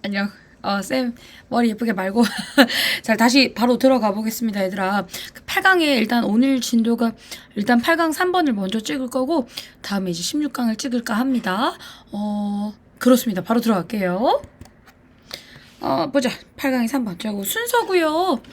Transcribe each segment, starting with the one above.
안녕. 쌤, 머리 예쁘게 말고. 자, 다시 바로 들어가 보겠습니다, 얘들아. 그 8강에 일단 오늘 진도가 일단 8강 3번을 먼저 찍을 거고, 다음에 이제 16강을 찍을까 합니다. 그렇습니다. 바로 들어갈게요. 보자. 8강이 3번. 자, 순서고요.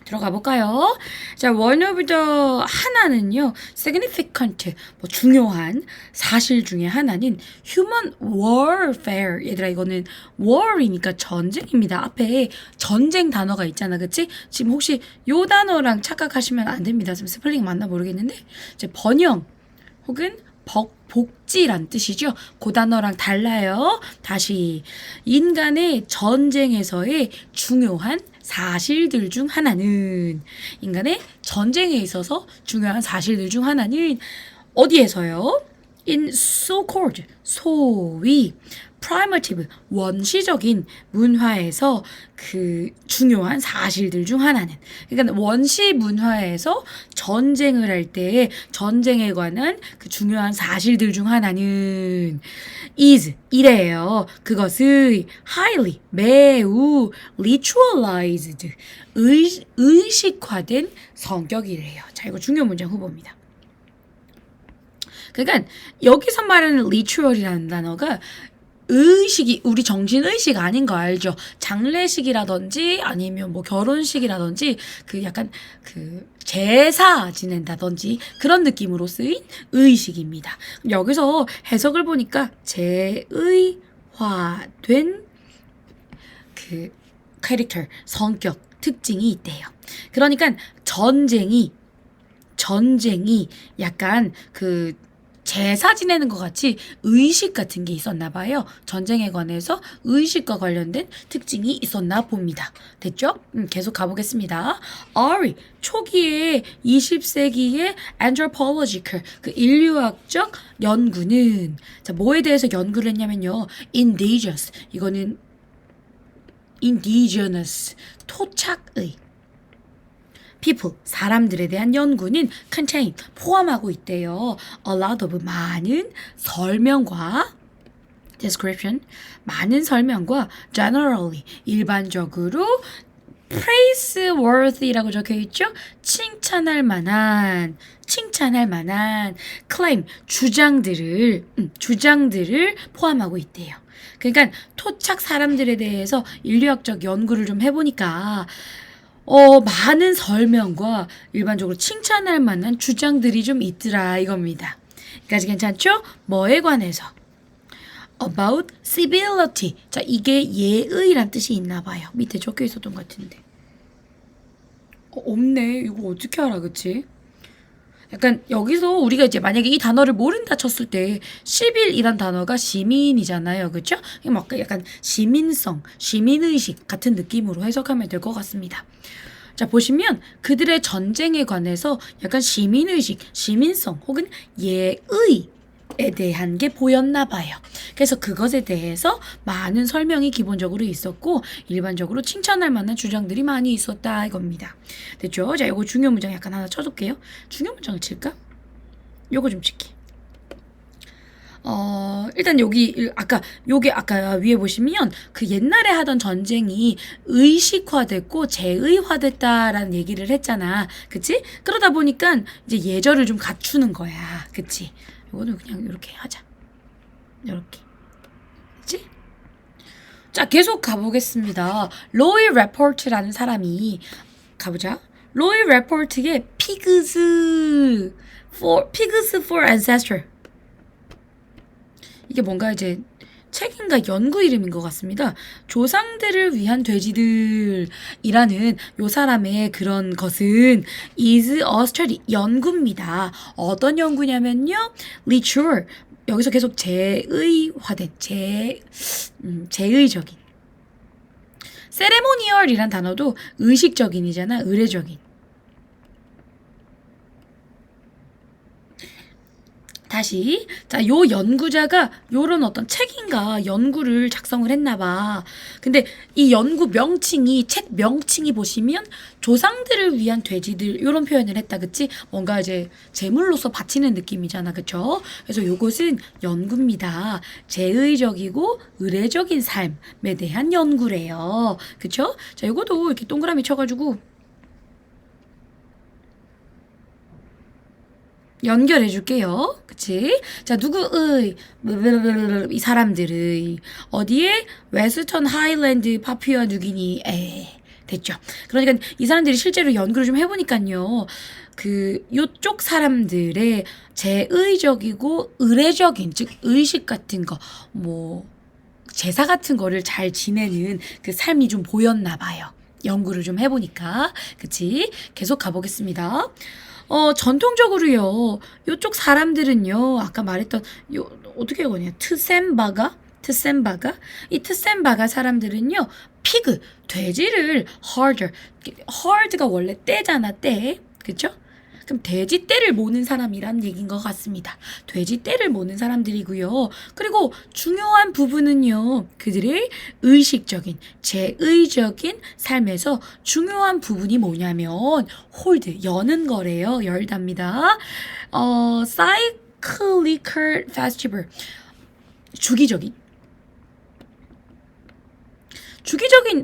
들어가 볼까요? 자, one of the 하나는요, significant, 뭐 중요한 사실 중에 하나는 human warfare. 얘들아, 이거는 war이니까 전쟁입니다. 앞에 전쟁 단어가 있잖아, 그치? 지금 혹시 요 단어랑 착각하시면 안 됩니다. 지금 스펠링 맞나 모르겠는데, 이제 번영 혹은 복지란 뜻이죠. 그 단어랑 달라요. 다시 인간의 전쟁에서의 중요한 사실들 중 하나는 인간의 전쟁에 있어서 중요한 사실들 중 하나는 어디에서요? In so-called 소위 primitive 원시적인 문화에서 그 중요한 사실들 중 하나는 그러니까 원시 문화에서 전쟁을 할 때 전쟁에 관한 그 중요한 사실들 중 하나는 is 이래요. 그것의 highly 매우 ritualized 의식화된 성격이래요. 자, 이거 중요 문장 후보입니다. 그러니까 여기서 말하는 ritual이라는 단어가 의식이 우리 정신의식 아닌 거 알죠? 장례식이라든지 아니면 뭐 결혼식이라든지 그 약간 그 제사 지낸다든지 그런 느낌으로 쓰인 의식입니다. 여기서 해석을 보니까 제의화된 그 캐릭터 성격 특징이 있대요. 그러니까 전쟁이 약간 그 제사 지내는 것 같이 의식 같은 게 있었나 봐요. 전쟁에 관해서 의식과 관련된 특징이 있었나 봅니다. 됐죠? 계속 가보겠습니다. Ari, 초기에 20세기의 anthropological, 그 인류학적 연구는 자, 뭐에 대해서 연구를 했냐면요. indigenous, 이거는 indigenous, 토착의 people, 사람들에 대한 연구는 contain, 포함하고 있대요. A lot of, 많은 설명과 description, 많은 설명과 generally, 일반적으로 praiseworthy라고 적혀 있죠? 칭찬할 만한 claim, 주장들을 포함하고 있대요. 그러니까 토착 사람들에 대해서 인류학적 연구를 좀 해보니까 많은 설명과 일반적으로 칭찬할 만한 주장들이 좀 있더라 이겁니다. 여기까지 괜찮죠? 뭐에 관해서? About civility. 자, 이게 예의란 뜻이 있나 봐요. 밑에 적혀 있었던 것 같은데. 없네. 이거 어떻게 알아, 그치? 약간 여기서 우리가 이제 만약에 이 단어를 모른다 쳤을 때 시빌이란 단어가 시민이잖아요. 그렇죠? 막 약간 시민성, 시민의식 같은 느낌으로 해석하면 될 것 같습니다. 자, 보시면 그들의 전쟁에 관해서 약간 시민의식, 시민성 혹은 예의에 대한 게 보였나 봐요. 그래서 그것에 대해서 많은 설명이 기본적으로 있었고 일반적으로 칭찬할 만한 주장들이 많이 있었다 이겁니다. 됐죠? 자, 이거 중요 문장 약간 하나 쳐줄게요. 중요 문장을 칠까? 요거 좀 칠게. 일단 요게 아까 위에 보시면 그 옛날에 하던 전쟁이 의식화됐고 재의화됐다라는 얘기를 했잖아. 그치? 그러다 보니까 이제 예절을 좀 갖추는 거야. 그치? 요거는 그냥 이렇게 하자. 이렇게. 그치? 자, 계속 가보겠습니다. 로이 레포트라는 사람이 가보자. 로이 레포트의 pigs for ancestor. 이게 뭔가 이제 책인가 연구 이름인 것 같습니다. 조상들을 위한 돼지들이라는 요 사람의 그런 것은 is a study, 연구입니다. 어떤 연구냐면요. ritual, 여기서 계속 제의화된, 제의적인. ceremonial이란 단어도 의식적인이잖아, 의례적인. 다시. 자, 요 연구자가 요런 어떤 책인가 연구를 작성을 했나 봐. 근데 이 연구 명칭이, 책 명칭이 보시면 조상들을 위한 돼지들 요런 표현을 했다. 그치? 뭔가 이제 제물로서 바치는 느낌이잖아. 그쵸? 그래서 요것은 연구입니다. 제의적이고 의례적인 삶에 대한 연구래요. 그쵸? 자, 요것도 이렇게 동그라미 쳐가지고 연결해 줄게요. 그치? 자, 누구의, 이 사람들의, 어디에? 웨스턴 하일랜드 파푸아 뉴기니에. 됐죠? 그러니까 이 사람들이 실제로 연구를 좀 해보니까요. 요쪽 사람들의 제의적이고 의례적인, 즉, 의식 같은 거, 뭐, 제사 같은 거를 잘 지내는 그 삶이 좀 보였나 봐요. 연구를 좀 해보니까. 그치? 계속 가보겠습니다. 전통적으로요, 요쪽 사람들은요, 아까 말했던, 어떻게 거냐, 트셈바가? 이 트셈바가 사람들은요, 피그, 돼지를 hard가 원래 떼잖아, 떼. 그쵸? 그럼 돼지 떼를 모는 사람이란 얘기인 것 같습니다. 돼지 떼를 모는 사람들이고요. 그리고 중요한 부분은요. 그들의 의식적인, 제의적인 삶에서 중요한 부분이 뭐냐면 홀드, 여는 거래요. 열답니다. cyclical festival, 주기적인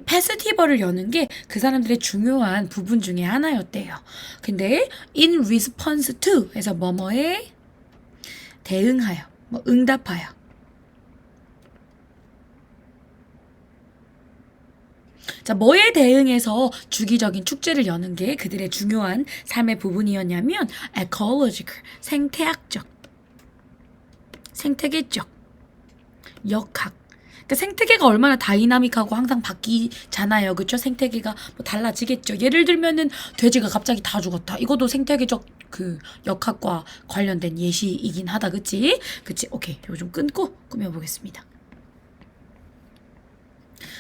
페스티벌을 여는 게 그 사람들의 중요한 부분 중에 하나였대요. 근데 in response to 해서 뭐뭐에 대응하여, 뭐 응답하여. 자, 뭐에 대응해서 주기적인 축제를 여는 게 그들의 중요한 삶의 부분이었냐면 ecological, 생태계적, 역학. 그러니까 생태계가 얼마나 다이나믹하고 항상 바뀌잖아요. 그쵸? 생태계가 뭐 달라지겠죠. 예를 들면은 돼지가 갑자기 다 죽었다. 이것도 생태계적 그 역학과 관련된 예시이긴 하다. 그치? 오케이. 이거 좀 끊고 꾸며보겠습니다.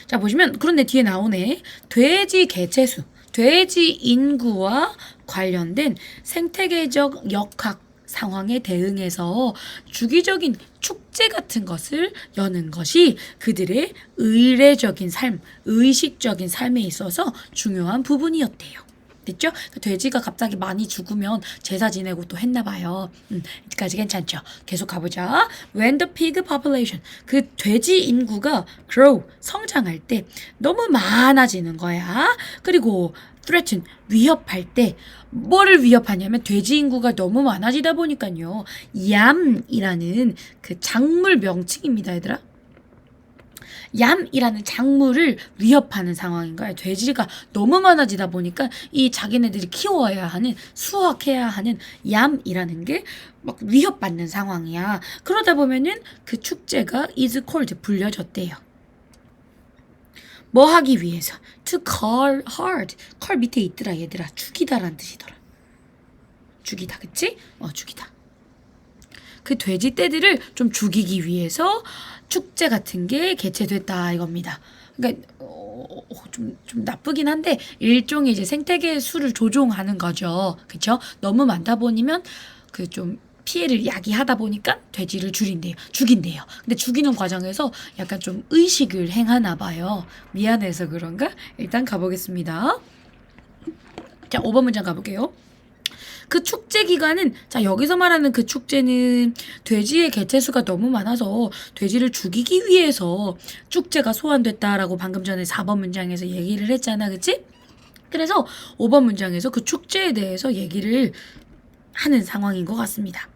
자, 보시면 그런데 뒤에 나오네. 돼지 개체수, 돼지 인구와 관련된 생태계적 역학 상황에 대응해서 주기적인 축제 같은 것을 여는 것이 그들의 의례적인 삶, 의식적인 삶에 있어서 중요한 부분이었대요. 됐죠? 돼지가 갑자기 많이 죽으면 제사 지내고 또 했나 봐요. 여기까지 괜찮죠? 계속 가보자. When the pig population, 그 돼지 인구가 grow, 성장할 때 너무 많아지는 거야. 그리고 threaten, 위협할 때 뭐를 위협하냐면 돼지 인구가 너무 많아지다 보니까요. 얌이라는 그 작물 명칭입니다, 얘들아. 얌이라는 작물을 위협하는 상황인 거예요. 돼지가 너무 많아지다 보니까 이 자기네들이 키워야 하는, 수확해야 하는 얌이라는 게 막 위협받는 상황이야. 그러다 보면은 그 축제가 is called, 불려졌대요. 뭐 하기 위해서? To call hard. call 밑에 있더라, 얘들아. 죽이다란 뜻이더라. 죽이다, 그치? 죽이다. 그 돼지 떼들을 좀 죽이기 위해서 축제 같은 게 개최됐다 이겁니다. 그러니까 좀 나쁘긴 한데 일종의 이제 생태계 수를 조종하는 거죠. 그렇죠? 너무 많다 보니면 그 좀 피해를 야기하다 보니까 돼지를 죽인대요. 근데 죽이는 과정에서 약간 좀 의식을 행하나 봐요. 미안해서 그런가? 일단 가보겠습니다. 자, 5번 문장 가볼게요. 그 축제 기간은, 자, 여기서 말하는 그 축제는 돼지의 개체수가 너무 많아서 돼지를 죽이기 위해서 축제가 소환됐다라고 방금 전에 4번 문장에서 얘기를 했잖아. 그치? 그래서 5번 문장에서 그 축제에 대해서 얘기를 하는 상황인 것 같습니다.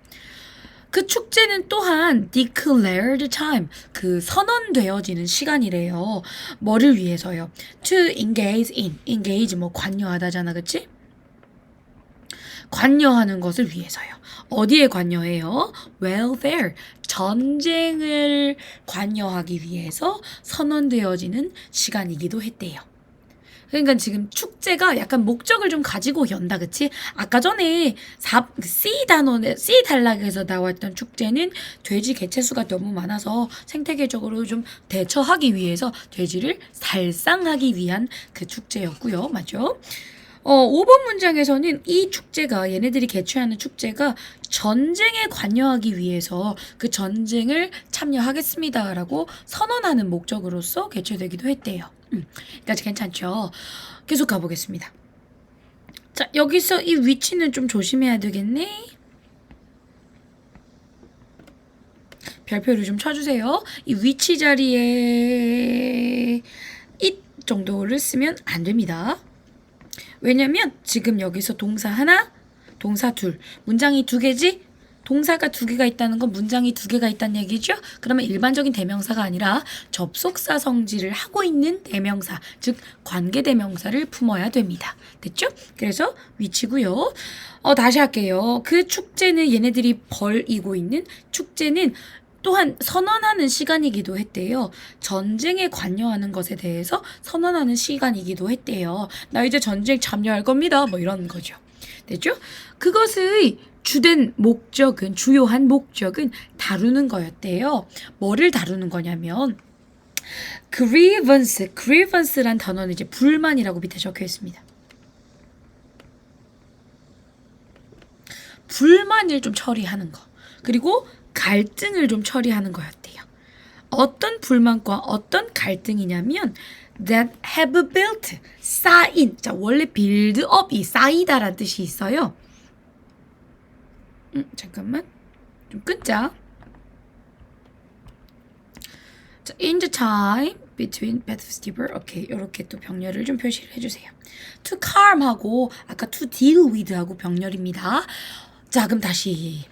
그 축제는 또한 declared time, 그 선언되어지는 시간이래요. 뭐를 위해서요? To engage in, engage 뭐 관여하다잖아. 그치? 관여하는 것을 위해서요. 어디에 관여해요? welfare, 전쟁을 관여하기 위해서 선언되어지는 시간이기도 했대요. 그러니까 지금 축제가 약간 목적을 좀 가지고 연다, 그치? 아까 전에 C 단락에서 나왔던 축제는 돼지 개체수가 너무 많아서 생태계적으로 좀 대처하기 위해서 돼지를 살상하기 위한 그 축제였고요. 맞죠? 5번 문장에서는 이 축제가 얘네들이 개최하는 축제가 전쟁에 관여하기 위해서 그 전쟁을 참여하겠습니다라고 선언하는 목적으로서 개최되기도 했대요. 여기까지 괜찮죠? 계속 가보겠습니다. 자, 여기서 이 위치는 좀 조심해야 되겠네. 별표를 좀 쳐주세요. 이 위치 자리에 이 정도를 쓰면 안 됩니다. 왜냐면 지금 여기서 동사 하나, 동사 둘, 문장이 두 개지? 동사가 두 개가 있다는 건 문장이 두 개가 있다는 얘기죠? 그러면 일반적인 대명사가 아니라 접속사 성질을 하고 있는 대명사, 즉 관계대명사를 품어야 됩니다. 됐죠? 그래서 위치고요. 다시 할게요. 그 축제는 얘네들이 벌이고 있는 축제는 또한 선언하는 시간이기도 했대요. 전쟁에 관여하는 것에 대해서 선언하는 시간이기도 했대요. 나 이제 전쟁 참여할 겁니다. 뭐 이런 거죠. 됐죠? 그것의 주된 목적은, 주요한 목적은 다루는 거였대요. 뭐를 다루는 거냐면 grievance란 단어는 이제 불만이라고 밑에 적혀 있습니다. 불만을 좀 처리하는 거. 그리고 갈등을 좀 처리하는 거였대요. 어떤 불만과 어떤 갈등이냐면 that have built, 쌓인. 자, 원래 build up이 쌓이다라는 뜻이 있어요. 잠깐만. 좀 끊자. 자, in the time between Beth Stibber. 오케이. 이렇게 또 병렬을 좀 표시를 해주세요. to calm하고 아까 to deal with하고 병렬입니다. 자, 그럼 다시.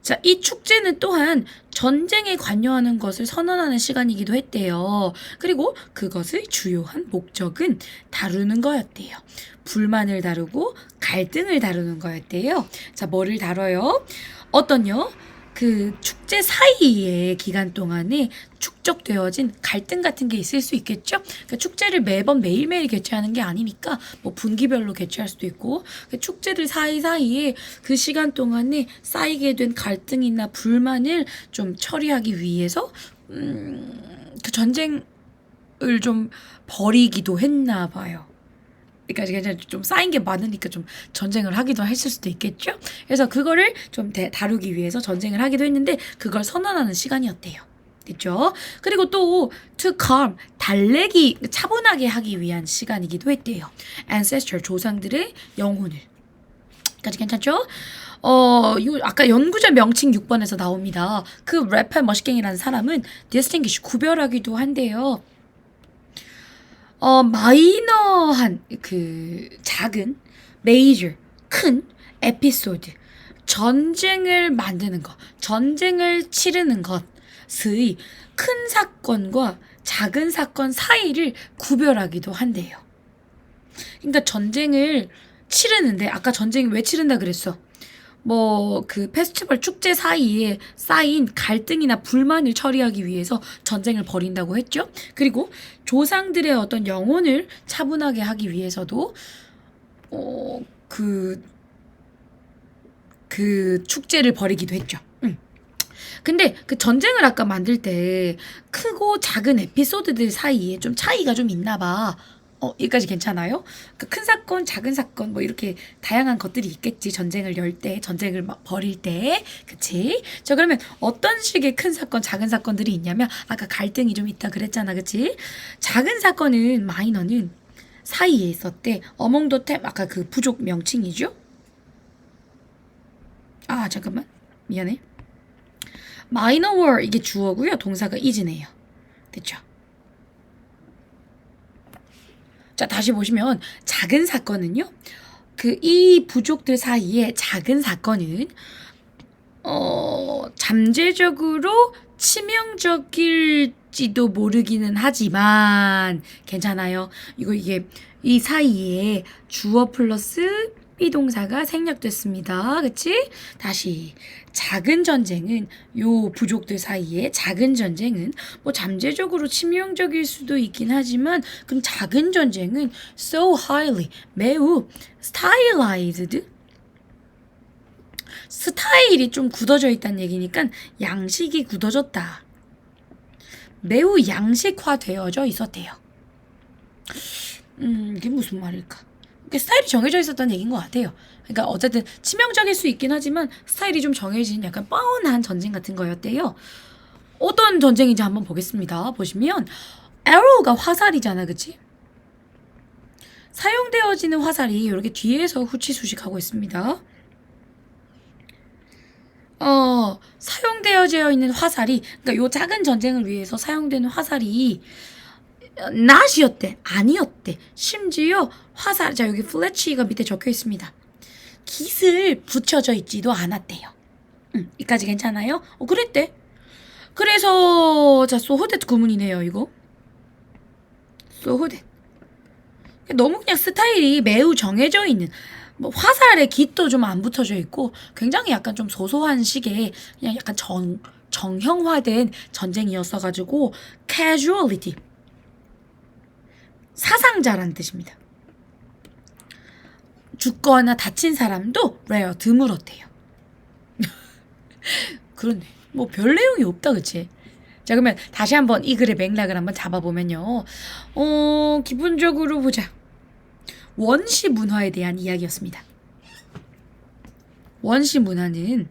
자, 이 축제는 또한 전쟁에 관여하는 것을 선언하는 시간이기도 했대요. 그리고 그것의 주요한 목적은 다루는 거였대요. 불만을 다루고 갈등을 다루는 거였대요. 자, 뭐를 다뤄요? 어떤요? 그 축제 사이의 기간 동안에 축적되어진 갈등 같은 게 있을 수 있겠죠? 그러니까 축제를 매번 매일매일 개최하는 게 아니니까 뭐 분기별로 개최할 수도 있고 그 축제들 사이사이에 그 시간 동안에 쌓이게 된 갈등이나 불만을 좀 처리하기 위해서 그 전쟁을 좀 벌이기도 했나 봐요. 그러니까 그냥 좀 쌓인 게 많으니까 좀 전쟁을 하기도 했을 수도 있겠죠? 그래서 그거를 좀 다루기 위해서 전쟁을 하기도 했는데 그걸 선언하는 시간이었대요. 됐죠? 그리고 또 to calm, 달래기, 차분하게 하기 위한 시간이기도 했대요. ancestor, 조상들의 영혼을. 까지 괜찮죠? 아까 연구자 명칭 6번에서 나옵니다. 그 래팔 머시갱이라는 사람은 distinguish, 구별하기도 한대요. 마이너한 그 작은 major 큰 에피소드 전쟁을 만드는 것 전쟁을 치르는 것의 큰 사건과 작은 사건 사이를 구별하기도 한대요. 그러니까 전쟁을 치르는데 아까 전쟁이 왜 치른다 그랬어? 뭐 그 페스티벌 축제 사이에 쌓인 갈등이나 불만을 처리하기 위해서 전쟁을 벌인다고 했죠. 그리고 조상들의 어떤 영혼을 차분하게 하기 위해서도 그 축제를 벌이기도 했죠. 근데 그 전쟁을 아까 만들 때 크고 작은 에피소드들 사이에 좀 차이가 좀 있나 봐. 여기까지 괜찮아요? 그 큰 사건, 작은 사건 뭐 이렇게 다양한 것들이 있겠지. 전쟁을 열 때, 전쟁을 막 벌일 때. 그치? 자, 그러면 어떤 식의 큰 사건, 작은 사건들이 있냐면 아까 갈등이 좀 있다 그랬잖아. 그치? 작은 사건은 마이너는 사이에 있었대. among the 템 아까 그 부족 명칭이죠? 아, 잠깐만. 미안해. minor were 이게 주어고요. 동사가 is네요. 됐죠? 자, 다시 보시면 작은 사건은요. 이 부족들 사이에 작은 사건은 잠재적으로 치명적일지도 모르기는 하지만 괜찮아요. 이게 이 사이에 주어 플러스 비동사가 생략됐습니다. 그치? 다시 작은 전쟁은 요 부족들 사이에 작은 전쟁은 뭐 잠재적으로 치명적일 수도 있긴 하지만 그럼 작은 전쟁은 so highly 매우 stylized 스타일이 좀 굳어져 있다는 얘기니까 양식이 굳어졌다. 매우 양식화되어져 있었대요. 이게 무슨 말일까? 스타일이 정해져 있었다는 얘기인 것 같아요. 그러니까 어쨌든 치명적일 수 있긴 하지만 스타일이 좀 정해진 약간 뻔한 전쟁 같은 거였대요. 어떤 전쟁인지 한번 보겠습니다. 보시면 arrow가 화살이잖아, 그치? 사용되어지는 화살이 이렇게 뒤에서 후치수식하고 있습니다. 사용되어져 있는 화살이, 그러니까 요 작은 전쟁을 위해서 사용되는 화살이 not이었대, 아니었대. 심지어 화살, 자 여기 플래치가 밑에 적혀 있습니다. 깃을 붙여져 있지도 않았대요. 이까지 괜찮아요? 그랬대. 그래서 자 소호댓 구문이네요, 이거. 소호댓. 너무 그냥 스타일이 매우 정해져 있는, 뭐 화살에 깃도 좀 안 붙어져 있고 굉장히 약간 좀 소소한 식의 그냥 약간 정형화된 전쟁이었어가지고 casualty, 사상자라는 뜻입니다. 죽거나 다친 사람도 rare, 드물었대요. 그렇네. 뭐 별 내용이 없다, 그치? 자, 그러면 다시 한번 이 글의 맥락을 한번 잡아보면요. 기본적으로 보자. 원시 문화에 대한 이야기였습니다. 원시 문화는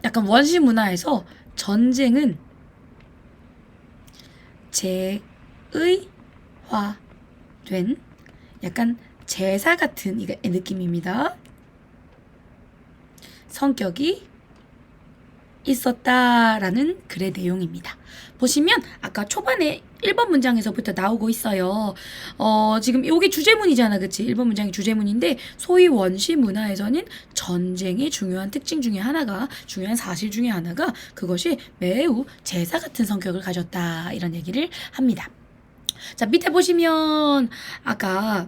약간 원시 문화에서 전쟁은 제의화된 약간 제사 같은 이 느낌입니다. 성격이 있었다라는 글의 내용입니다. 보시면 아까 초반에 1번 문장에서부터 나오고 있어요. 지금 여기 주제문이잖아, 그치? 1번 문장이 주제문인데 소위 원시 문화에서는 전쟁의 중요한 특징 중에 하나가, 중요한 사실 중에 하나가 그것이 매우 제사 같은 성격을 가졌다, 이런 얘기를 합니다. 자, 밑에 보시면 아까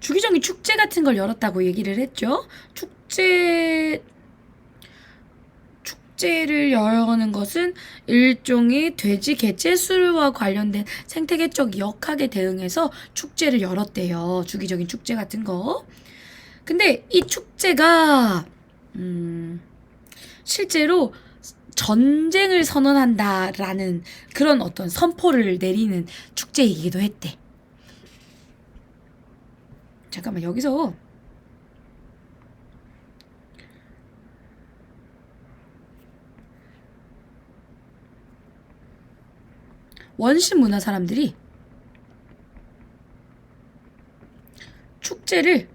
주기적인 축제 같은 걸 열었다고 얘기를 했죠. 축제를 여는 것은 일종의 돼지 개체수와 관련된 생태계적 역학에 대응해서 축제를 열었대요. 주기적인 축제 같은 거. 근데 이 축제가 실제로 전쟁을 선언한다라는 그런 어떤 선포를 내리는 축제이기도 했대. 잠깐만, 여기서 원시 문화 사람들이 축제를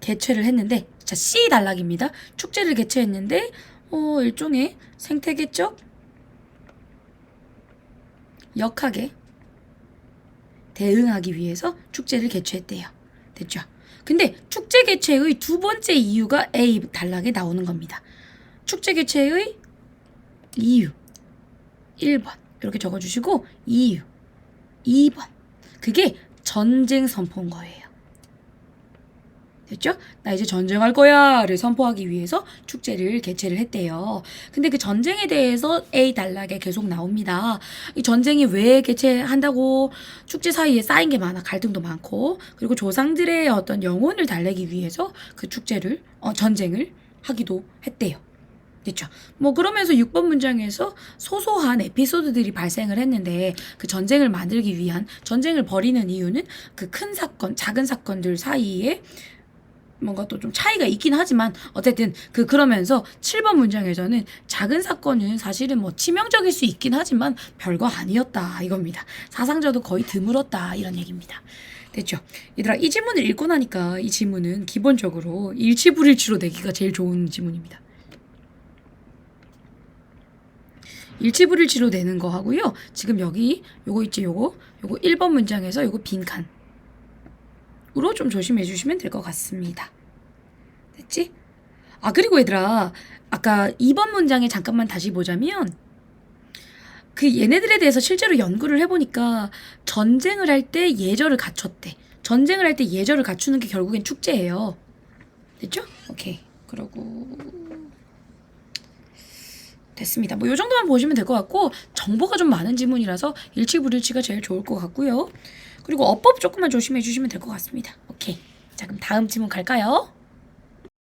개최를 했는데, 자, C 단락입니다. 축제를 개최했는데 일종의 생태계적 역학에 대응하기 위해서 축제를 개최했대요. 됐죠? 근데 축제 개최의 두 번째 이유가 A 단락에 나오는 겁니다. 축제 개최의 이유 1번 이렇게 적어주시고, 이유 2번, 그게 전쟁 선포인 거예요. 됐죠? 나 이제 전쟁할 거야를 선포하기 위해서 축제를 개최를 했대요. 근데 그 전쟁에 대해서 A 단락에 계속 나옵니다. 이 전쟁이 왜 개최한다고, 축제 사이에 쌓인 게 많아, 갈등도 많고, 그리고 조상들의 어떤 영혼을 달래기 위해서 그 축제를 전쟁을 하기도 했대요. 됐죠? 뭐 그러면서 6번 문장에서 소소한 에피소드들이 발생을 했는데, 그 전쟁을 만들기 위한, 전쟁을 벌이는 이유는 그 큰 사건, 작은 사건들 사이에 뭔가 또 좀 차이가 있긴 하지만 어쨌든 그러면서 7번 문장에서는 작은 사건은 사실은 뭐 치명적일 수 있긴 하지만 별거 아니었다, 이겁니다. 사상자도 거의 드물었다, 이런 얘기입니다. 됐죠? 얘들아, 이 지문을 읽고 나니까 이 지문은 기본적으로 일치불일치로 내기가 제일 좋은 지문입니다. 일치불일치로 내는 거 하고요. 지금 여기 요거 있지, 요거 1번 문장에서 요거 빈칸 으로 좀 조심해 주시면 될 것 같습니다. 됐지? 그리고 얘들아, 아까 2번 문장에 잠깐만 다시 보자면, 그 얘네들에 대해서 실제로 연구를 해보니까 전쟁을 할 때 예절을 갖췄대. 전쟁을 할 때 예절을 갖추는 게 결국엔 축제예요. 됐죠? 오케이. 그러고 됐습니다. 뭐 요 정도만 보시면 될 것 같고, 정보가 좀 많은 지문이라서 일치불일치가 제일 좋을 것 같고요. 그리고 어법 조금만 조심해 주시면 될 것 같습니다. 오케이. 자, 그럼 다음 지문 갈까요?